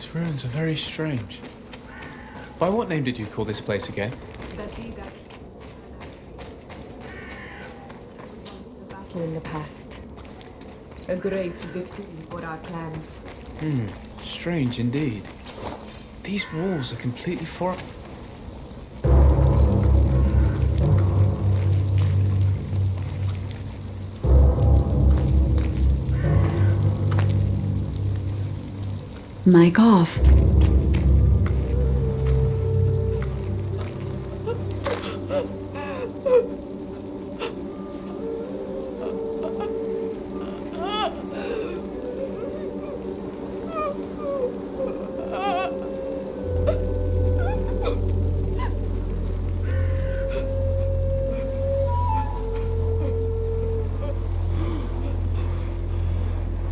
These ruins are very strange. By what name did you call this place again? A battle in the past. A great victory for our clans. Strange indeed. These walls are completely foreign. Mic off.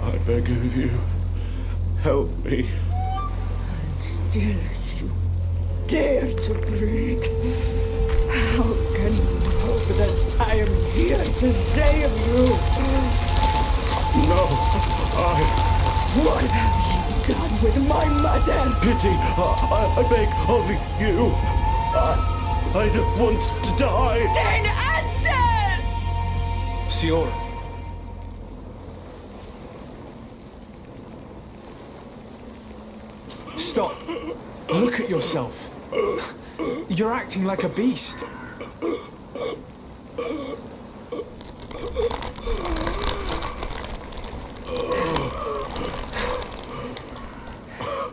I beg of you, help me. Still you dare to breathe. How can you hope that I am here to save you? No, What have you done with my mother? pity, I beg of you. I don't want to die. Then answer! Siora. Stop. Look at yourself. You're acting like a beast.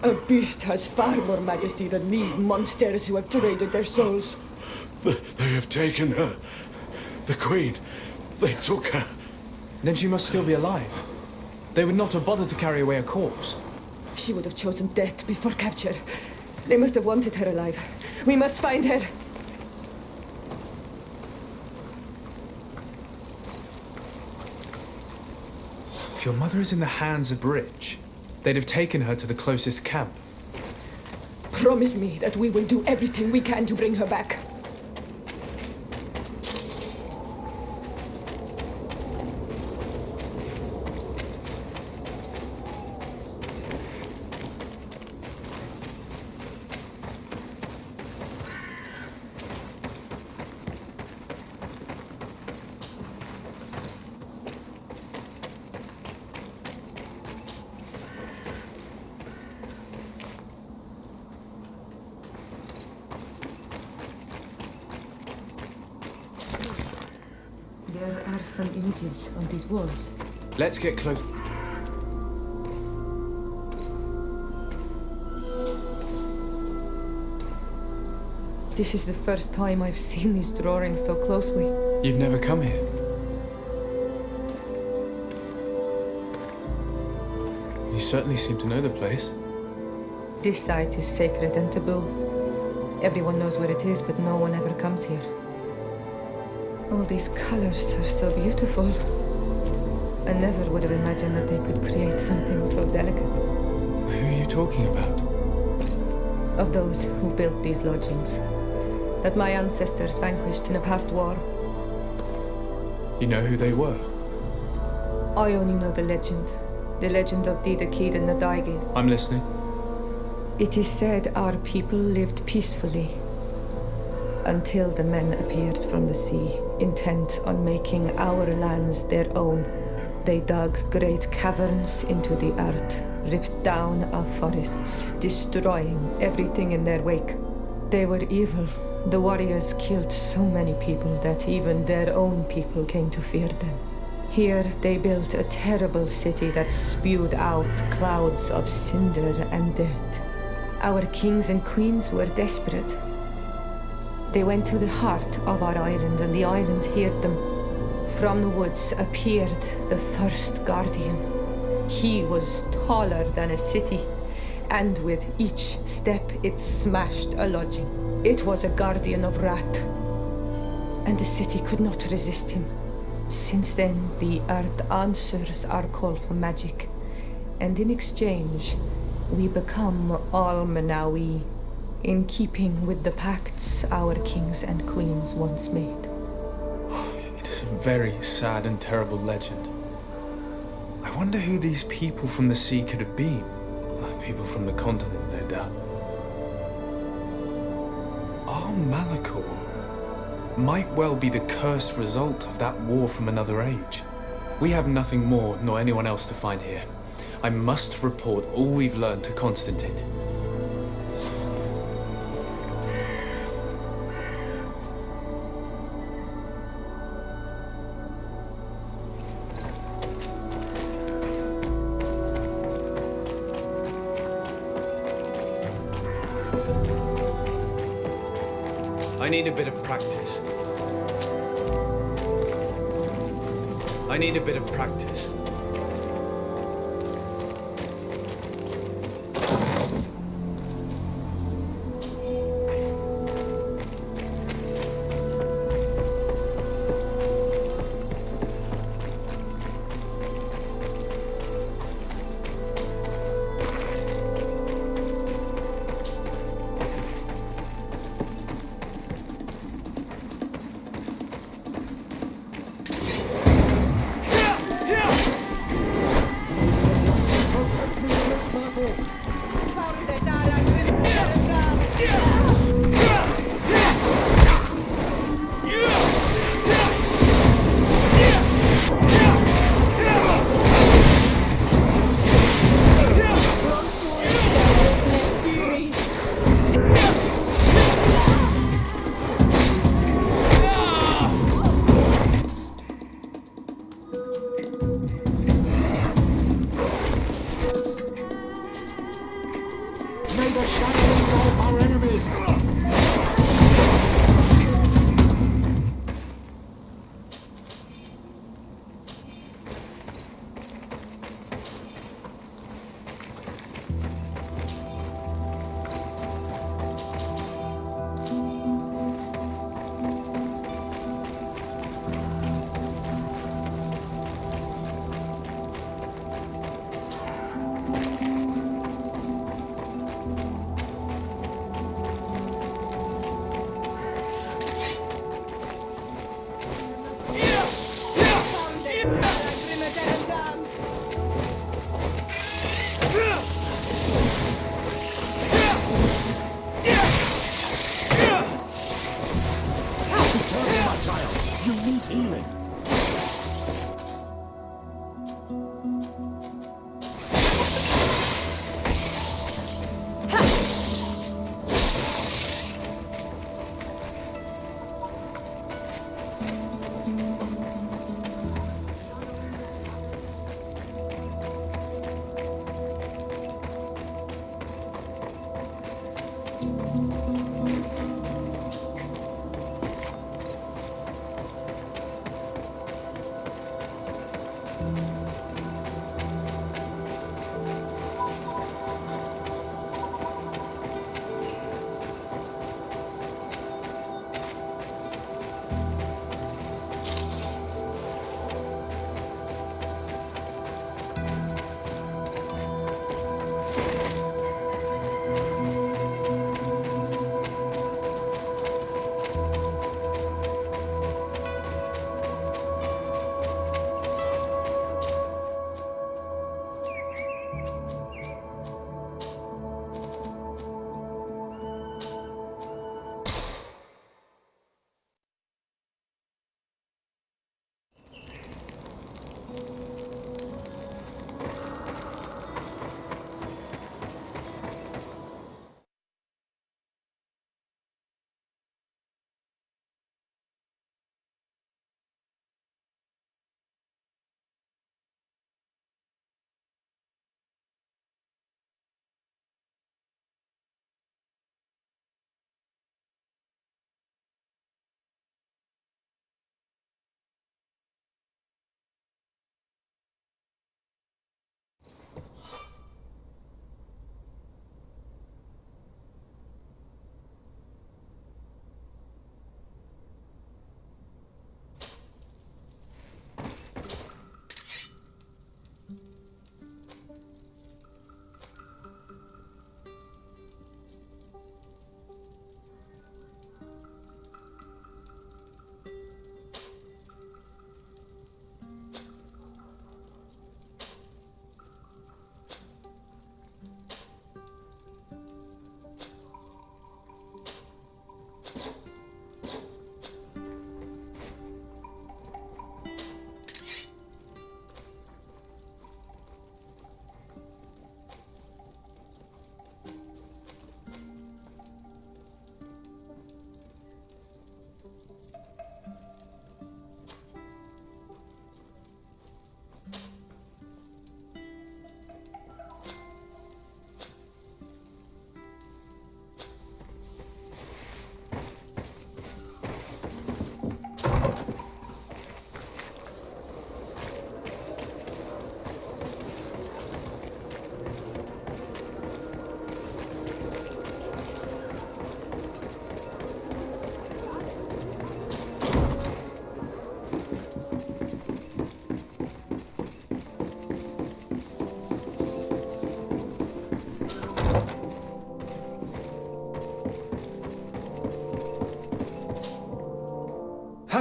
A beast has far more majesty than these monsters who have traded their souls. They have taken her. The Queen. They took her. Then she must still be alive. They would not have bothered to carry away a corpse. She would have chosen death before capture. They must have wanted her alive. We must find her. If your mother is in the hands of Bridge, they'd have taken her to the closest camp. Promise me that we will do everything we can to bring her back. There are some images on these walls. Let's get close. This is the first time I've seen these drawings so closely. You've never come here. You certainly seem to know the place. This site is sacred and taboo. Everyone knows where it is, but no one ever comes here. All these colors are so beautiful. I never would have imagined that they could create something so delicate. Who are you talking about? Of those who built these lodgings, that my ancestors vanquished in a past war. You know who they were? I only know the legend of Dida Kid and the Daigis. I'm listening. It is said our people lived peacefully until the men appeared from the sea, intent on making our lands their own. They dug great caverns into the earth, ripped down our forests, destroying everything in their wake. They were evil. The warriors killed so many people that even their own people came to fear them. Here they built a terrible city that spewed out clouds of cinder and dirt. Our kings and queens were desperate. They went to the heart of our island, and the island heard them. From the woods appeared the first guardian. He was taller than a city, and with each step it smashed a lodging. It was a guardian of Rat, and the city could not resist him. Since then, the earth answers our call for magic, and in exchange, we become Almanawi, in keeping with the pacts our kings and queens once made. It is a very sad and terrible legend. I wonder who these people from the sea could have been. people from the continent, no doubt. Our Malachor might well be the cursed result of that war from another age. We have nothing more nor anyone else to find here. I must report all we've learned to Constantine. I need a bit of practice. I need a bit of practice.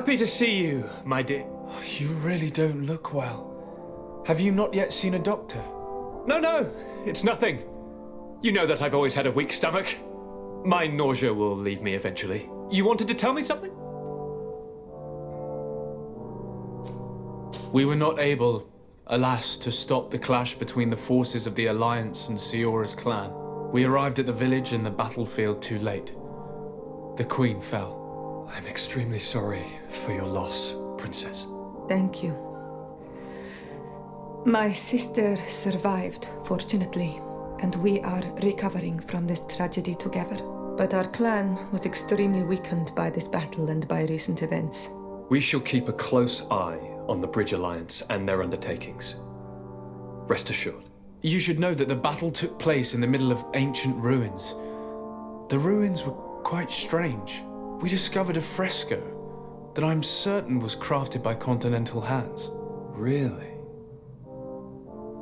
Happy to see you, my dear. You really don't look well. Have you not yet seen a doctor? No, it's nothing. You know that I've always had a weak stomach. My nausea will leave me eventually. You wanted to tell me something? We were not able, alas, to stop the clash between the forces of the Alliance and Siora's clan. We arrived at the village and the battlefield too late. The Queen fell. I'm extremely sorry for your loss, Princess. Thank you. My sister survived, fortunately, and we are recovering from this tragedy together. But our clan was extremely weakened by this battle and by recent events. We shall keep a close eye on the Bridge Alliance and their undertakings. Rest assured. You should know that the battle took place in the middle of ancient ruins. The ruins were quite strange. We discovered a fresco that I'm certain was crafted by continental hands. Really?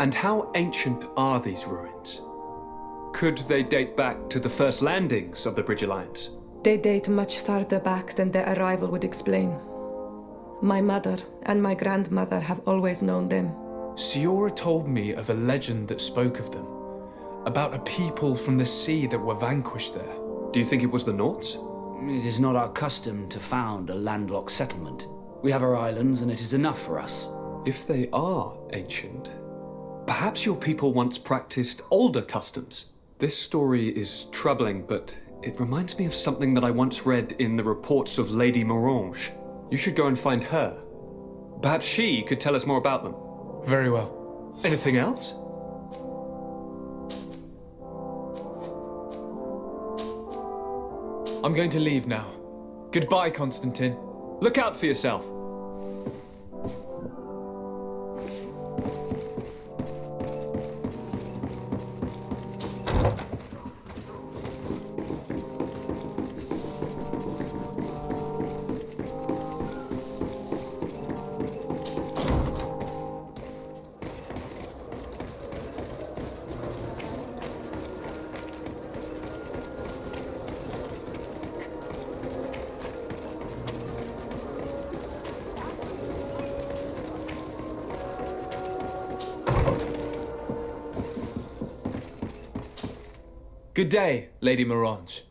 And how ancient are these ruins? Could they date back to the first landings of the Bridge Alliance? They date much farther back than their arrival would explain. My mother and my grandmother have always known them. Siora told me of a legend that spoke of them, about a people from the sea that were vanquished there. Do you think it was the Nauts? It is not our custom to found a landlocked settlement. We have our islands, and it is enough for us. If they are ancient, perhaps your people once practiced older customs. This story is troubling, but it reminds me of something that I once read in the reports of Lady Morange. You should go and find her. Perhaps she could tell us more about them. Very well. Anything else? I'm going to leave now. Goodbye, Constantine. Look out for yourself. Good day, Lady Morange.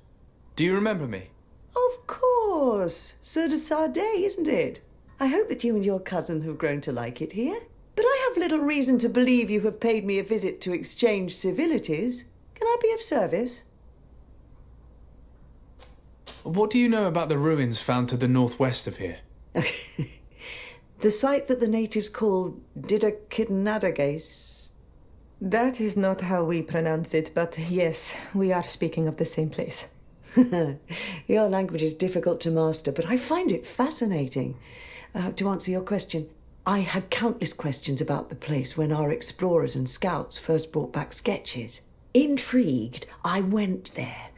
Do you remember me? Of course. Sur de Sade, isn't it? I hope that you and your cousin have grown to like it here. But I have little reason to believe you have paid me a visit to exchange civilities. Can I be of service? What do you know about the ruins found to the northwest of here? The site that the natives call Didakidnadagase. That is not how we pronounce it, but yes, we are speaking of the same place. Your language is difficult to master, but I find it fascinating. To answer your question, I had countless questions about the place when our explorers and scouts first brought back sketches. Intrigued, I went there.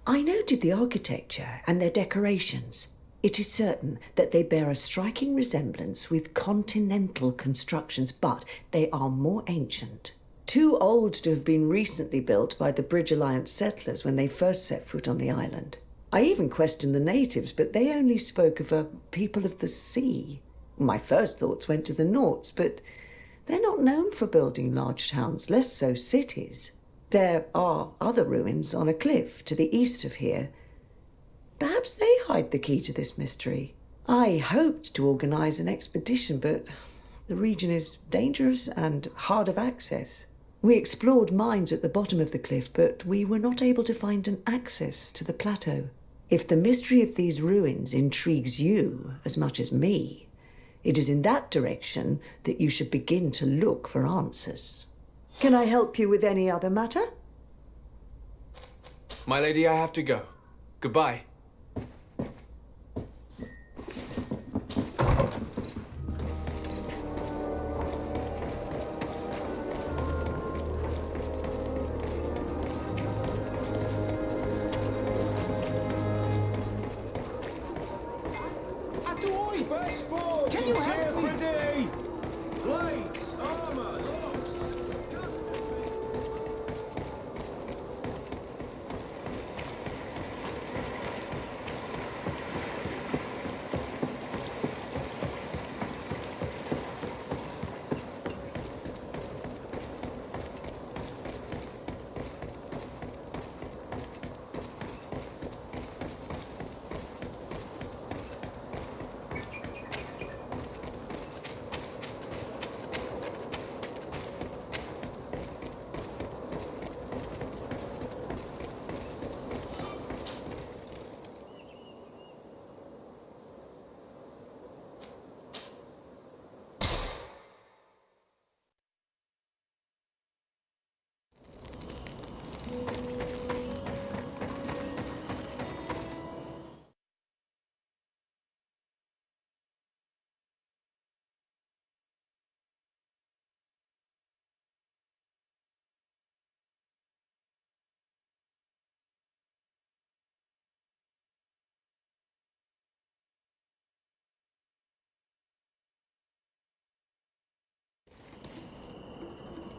I noted the architecture and their decorations. It is certain that they bear a striking resemblance with continental constructions, but they are more ancient. Too old to have been recently built by the Bridge Alliance settlers when they first set foot on the island. I even questioned the natives, but they only spoke of a people of the sea. My first thoughts went to the Nauts, but they're not known for building large towns, less so cities. There are other ruins on a cliff to the east of here. Perhaps they hide the key to this mystery. I hoped to organize an expedition, but the region is dangerous and hard of access. We explored mines at the bottom of the cliff, but we were not able to find an access to the plateau. If the mystery of these ruins intrigues you as much as me, it is in that direction that you should begin to look for answers. Can I help you with any other matter? My lady, I have to go. Goodbye. Can you help me? Blades, armor, locks,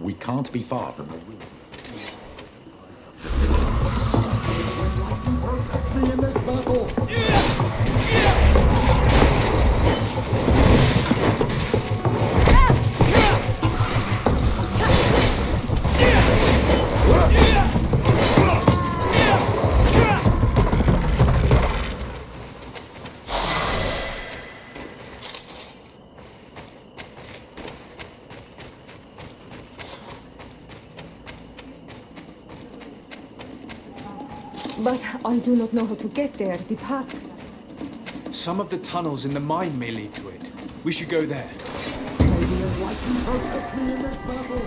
We can't be far from the ruins. Protect me in this battle! But I do not know how to get there. The path. Some of the tunnels in the mine may lead to it. We should go there. Protect me in this battle!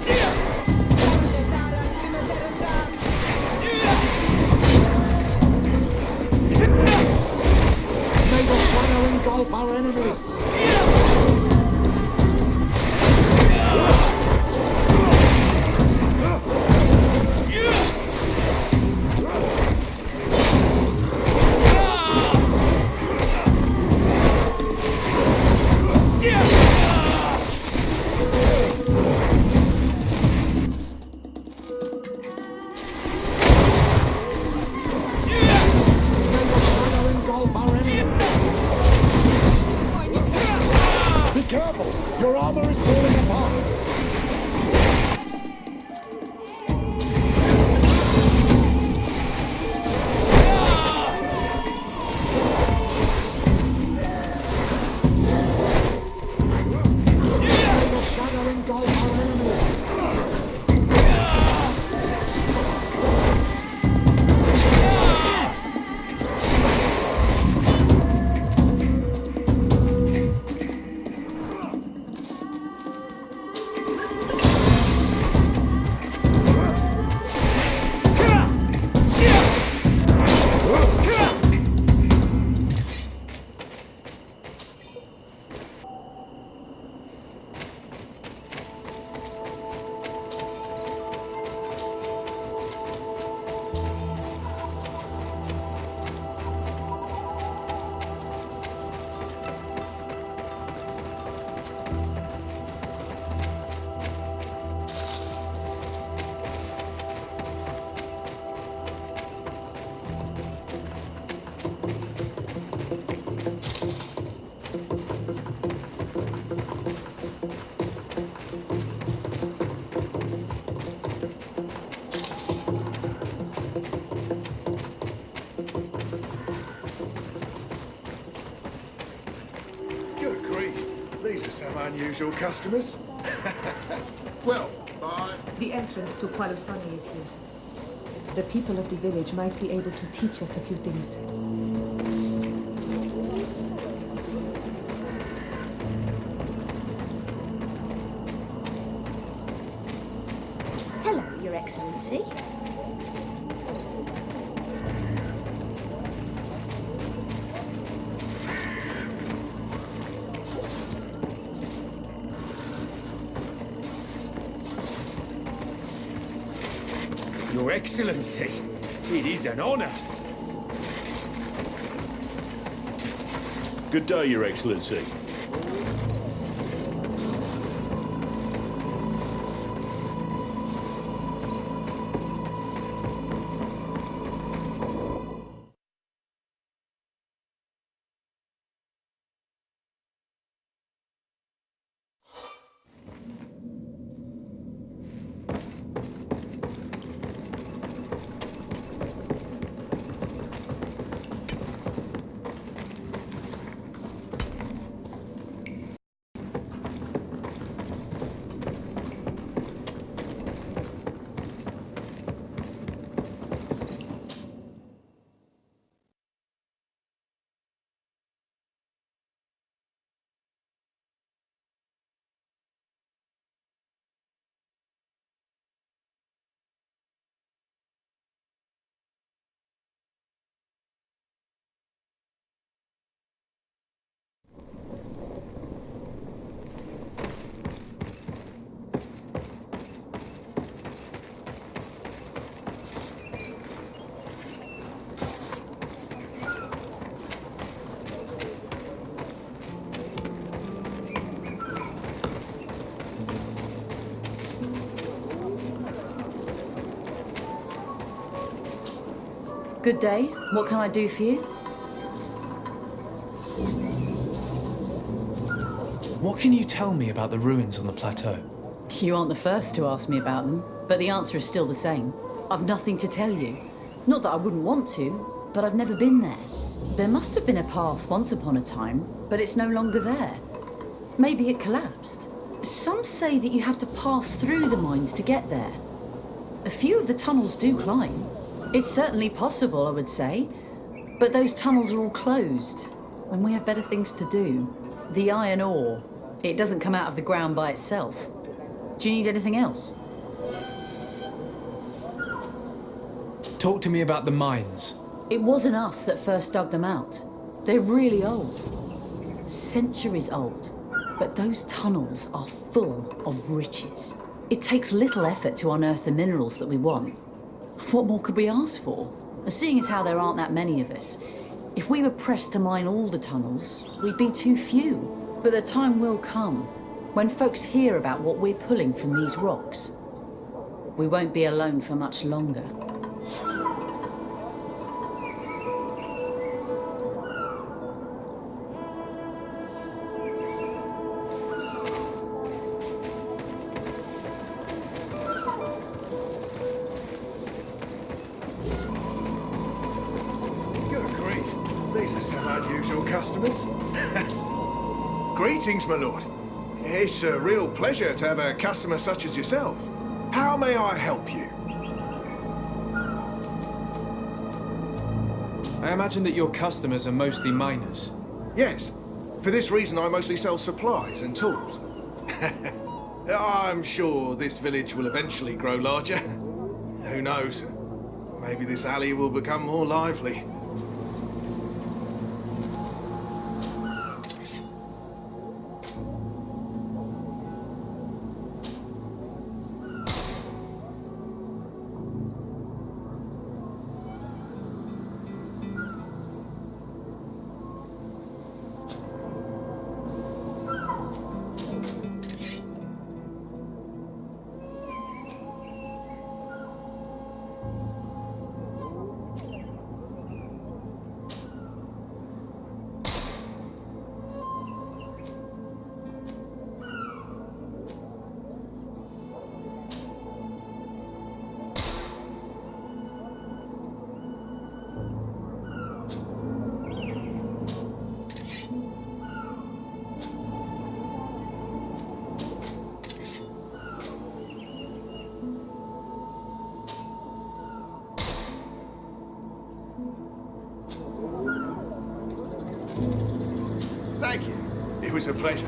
May the shadow engulf our enemies! Be careful! Your armor is falling apart! May the shadow engulf our enemies! Good grief. These are some unusual customers. Well, The entrance to Qualusani is here. The people of the village might be able to teach us a few things. Hello, Your Excellency. Your Excellency, it is an honor. good day, Your Excellency. Good day. What can I do for you? What can you tell me about the ruins on the plateau? You aren't the first to ask me about them, but the answer is still the same. I've nothing to tell you. Not that I wouldn't want to, but I've never been there. There must have been a path once upon a time, but it's no longer there. Maybe it collapsed. Some say that you have to pass through the mines to get there. A few of the tunnels do climb. It's certainly possible, I would say. But those tunnels are all closed, and we have better things to do. The iron ore, it doesn't come out of the ground by itself. Do you need anything else? Talk to me about the mines. It wasn't us that first dug them out. They're really old. Centuries old. But those tunnels are full of riches. It takes little effort to unearth the minerals that we want. What more could we ask for? Seeing as how there aren't that many of us, if we were pressed to mine all the tunnels, we'd be too few. But the time will come when folks hear about what we're pulling from these rocks. We won't be alone for much longer. These are some unusual customers. Greetings, my lord. It's a real pleasure to have a customer such as yourself. How may I help you? I imagine that your customers are mostly miners. Yes. For this reason, I mostly sell supplies and tools. I'm sure this village will eventually grow larger. Who knows? Maybe this alley will become more lively. Thank you. It was a pleasure.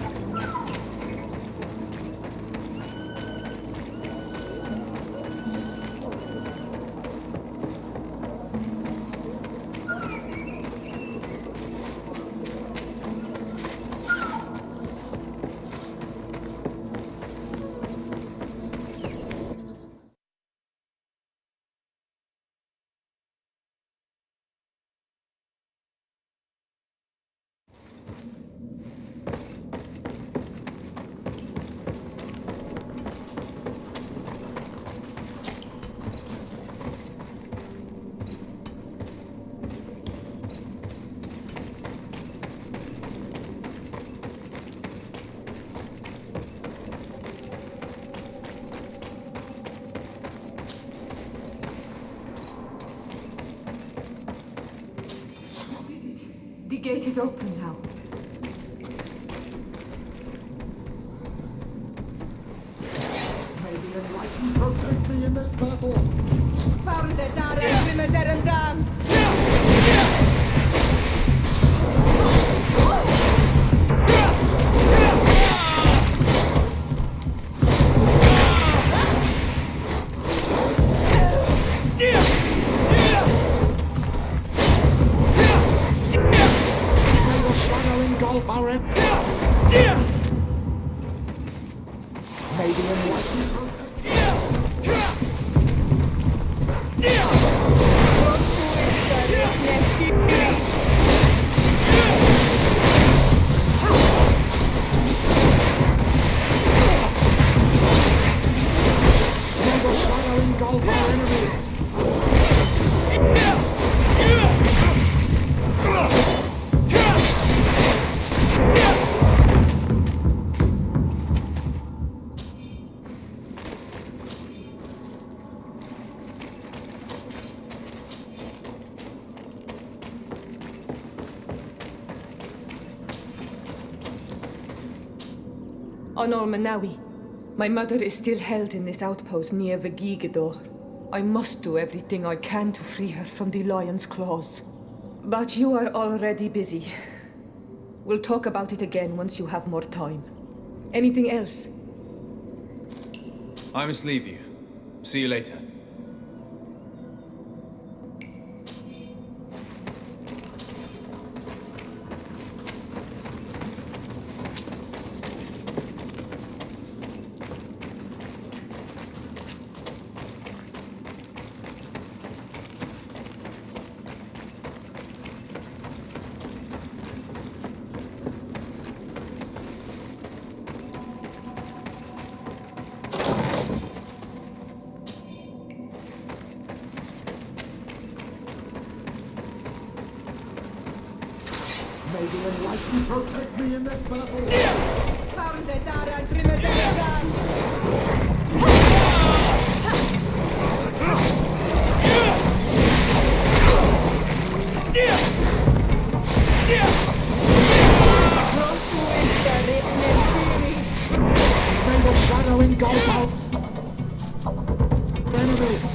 The gate is open now. May the Enlightened protect me in this battle. Found the Dam. May the Enlightened protect me. Honor Manawi. My mother is still held in this outpost near Vegigador. I must do everything I can to free her from the lion's claws. But you are already busy. We'll talk about it again once you have more time. Anything else? I must leave you. See you later. May the Enlightened protect me in this battle! May the shadow engulf our enemies!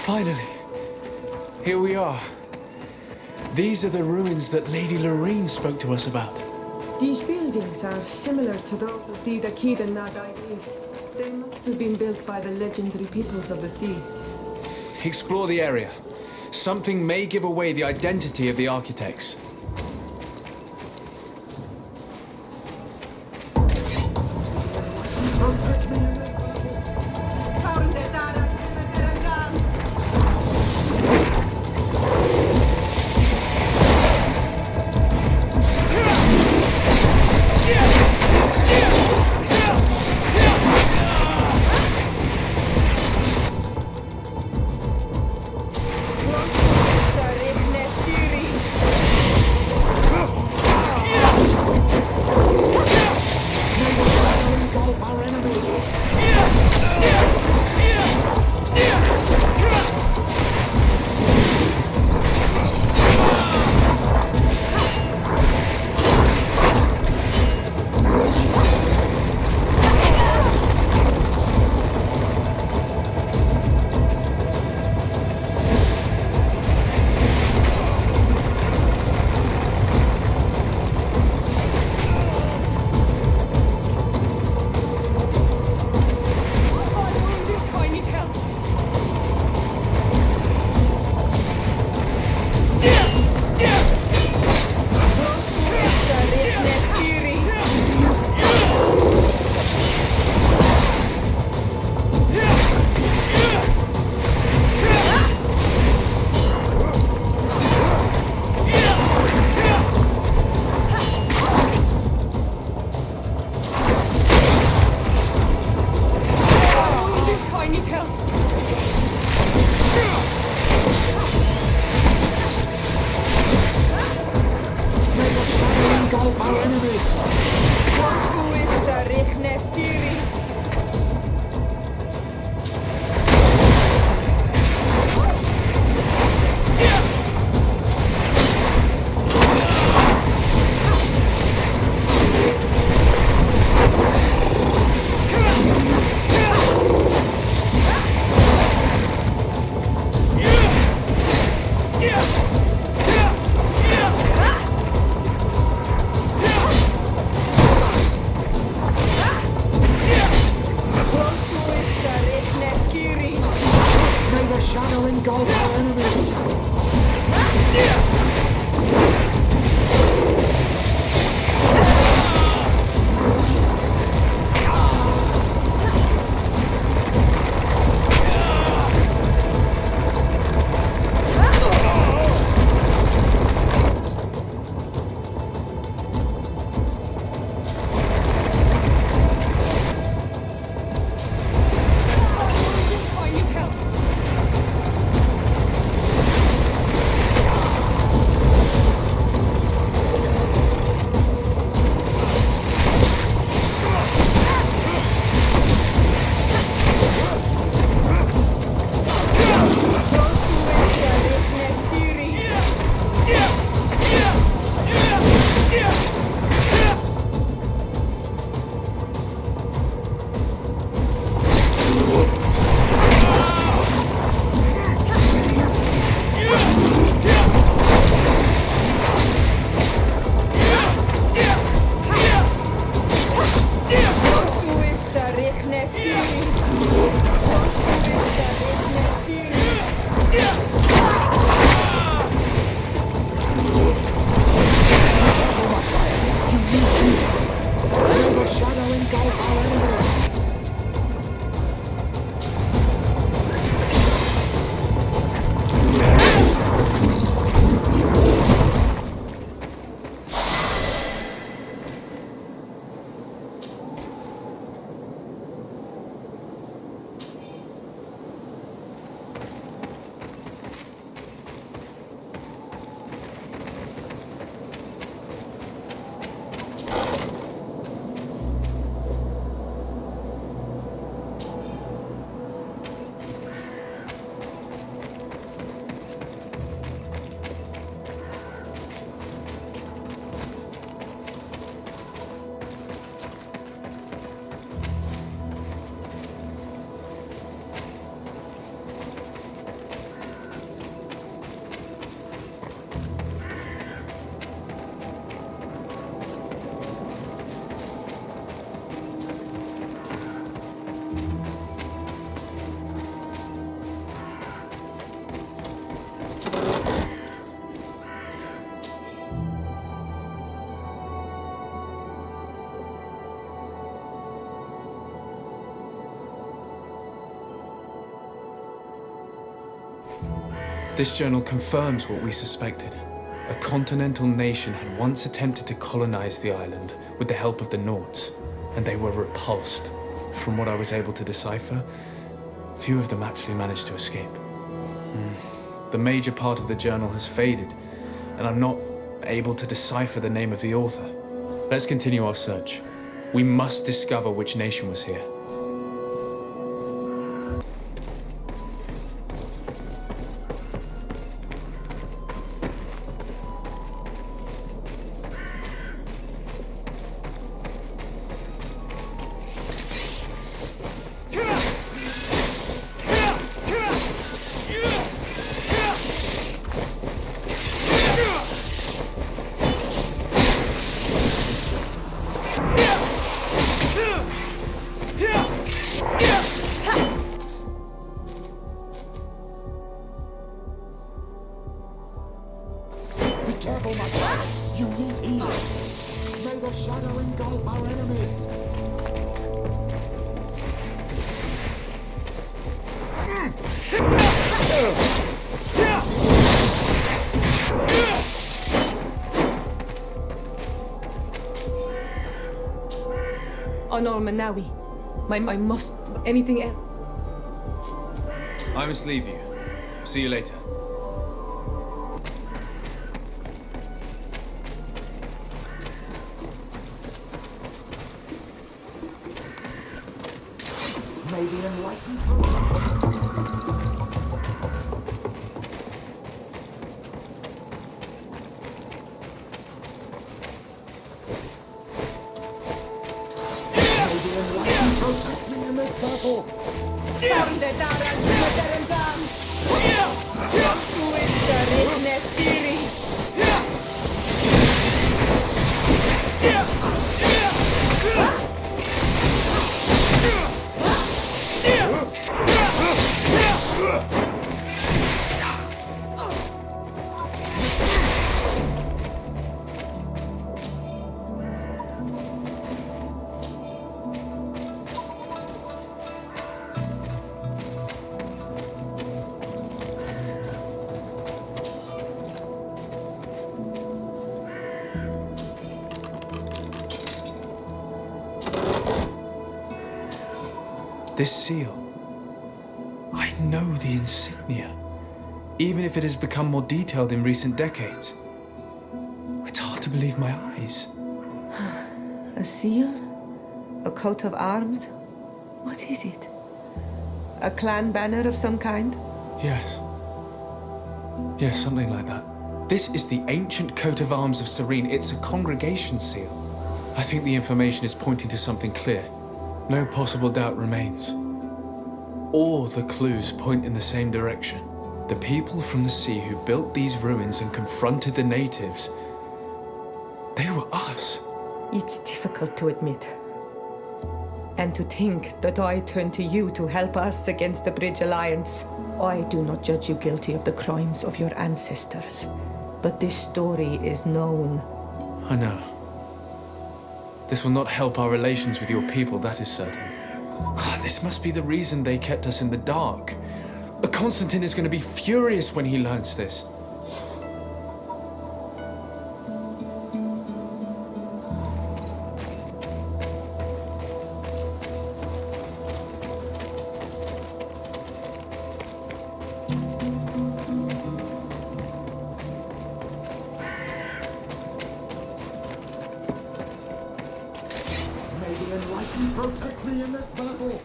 Finally, here we are. These are the ruins that Lady Lorraine spoke to us about. These buildings are similar to those of the Dakid and Nagairis. They must have been built by the legendary peoples of the sea. Explore the area. Something may give away the identity of the architects. Protect me in this battle! the shadow engulf our enemies! This journal confirms what we suspected. A continental nation had once attempted to colonize the island with the help of the Nords, and they were repulsed. From what I was able to decipher, few of them actually managed to escape. The major part of the journal has faded, and I'm not able to decipher the name of the author. Let's continue our search. We must discover which nation was here. Careful, my child. You need healing. May the shadow engulf our enemies. Honor Manawi. I must... anything else? I must leave you. See you later. May the enlightened protect. May the enlightened protect me in this battle. This seal. I know the insignia, even if it has become more detailed in recent decades. It's hard to believe my eyes. A seal? A coat of arms? What is it? A clan banner of some kind? Yes. Yes, something like that. This is the ancient coat of arms of Serene. It's a congregation seal. I think the information is pointing to something clear. No possible doubt remains. All the clues point in the same direction. The people from the sea who built these ruins and confronted the natives, they were us. It's difficult to admit. And to think that I turn to you to help us against the Bridge Alliance. I do not judge you guilty of the crimes of your ancestors. But this story is known. I know. This will not help our relations with your people, that is certain. This must be the reason they kept us in the dark. Constantine is going to be furious when he learns this. May the Enlightened protect me in this battle!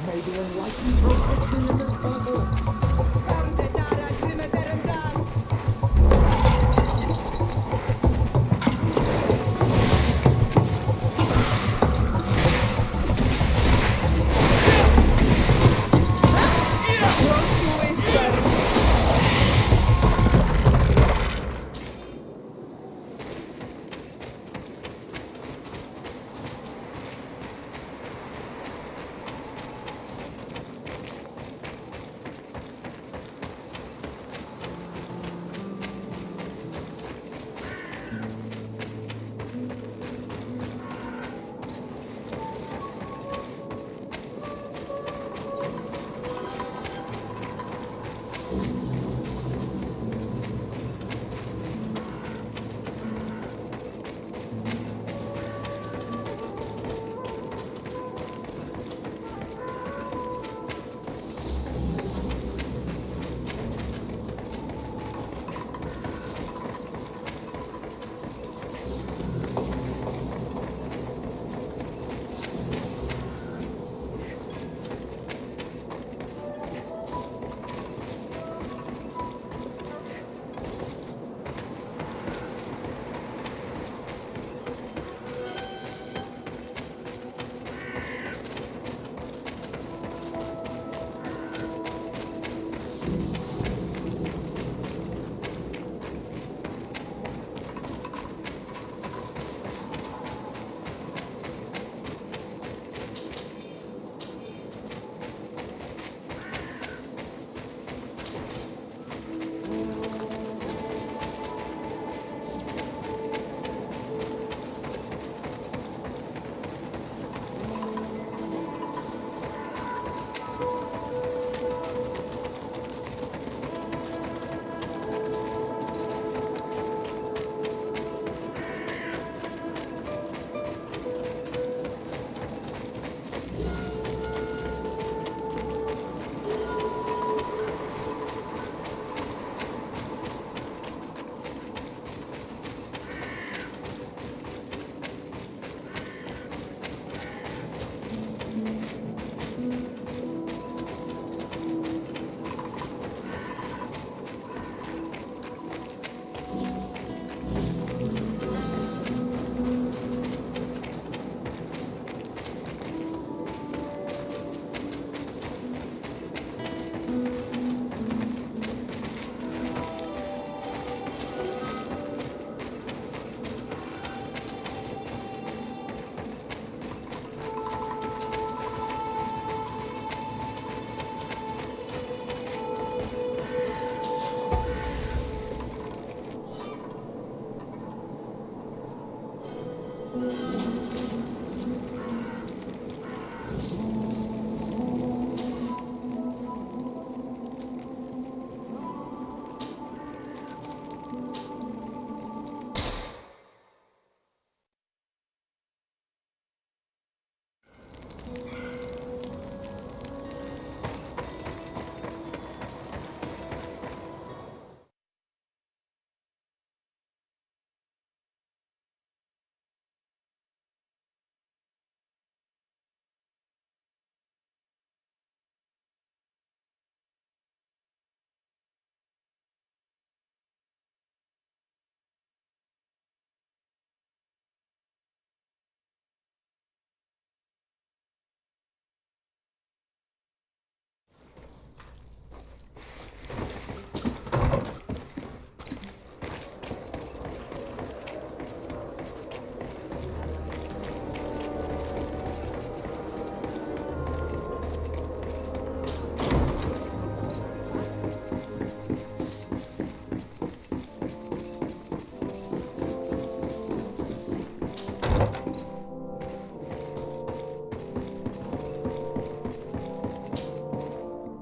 May the Enlightened protect me in this battle!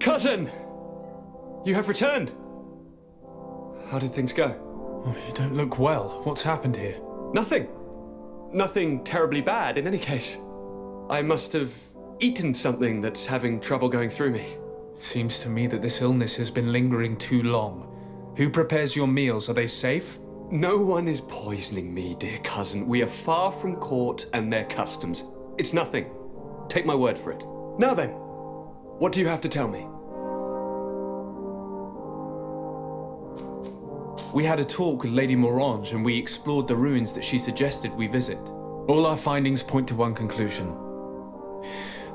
Cousin! You have returned! How did things go? Oh, you don't look well. What's happened here? Nothing. Nothing terribly bad in any case. I must have eaten something that's having trouble going through me. Seems to me that this illness has been lingering too long. Who prepares your meals? Are they safe? No one is poisoning me, dear cousin. We are far from court and their customs. It's nothing. Take my word for it. Now then, what do you have to tell me? We had a talk with Lady Morange and we explored the ruins that she suggested we visit. All our findings point to one conclusion.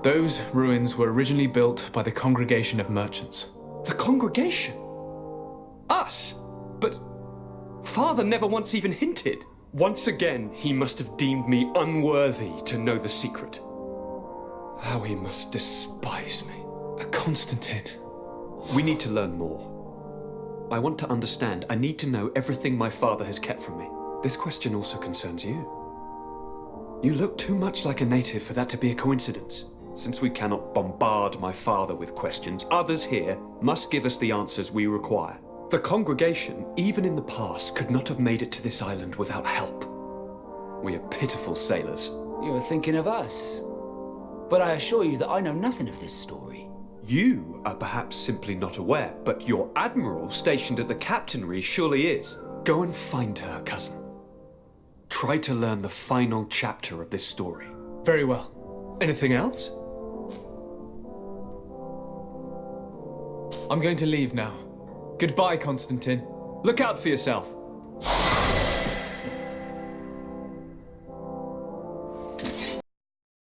Those ruins were originally built by the Congregation of Merchants. The Congregation? Us? But Father never once even hinted. Once again, he must have deemed me unworthy to know the secret. How he must despise me. Constantine. We need to learn more. I want to understand. I need to know everything my father has kept from me. This question also concerns you. You look too much like a native for that to be a coincidence. Since we cannot bombard my father with questions, others here must give us the answers we require. The congregation, even in the past, could not have made it to this island without help. We are pitiful sailors. You were thinking of us. But I assure you that I know nothing of this story. You are perhaps simply not aware, but your admiral stationed at the captainry surely is. Go and find her, cousin. Try to learn the final chapter of this story. Very well. Anything else? I'm going to leave now. Goodbye, Constantine. Look out for yourself.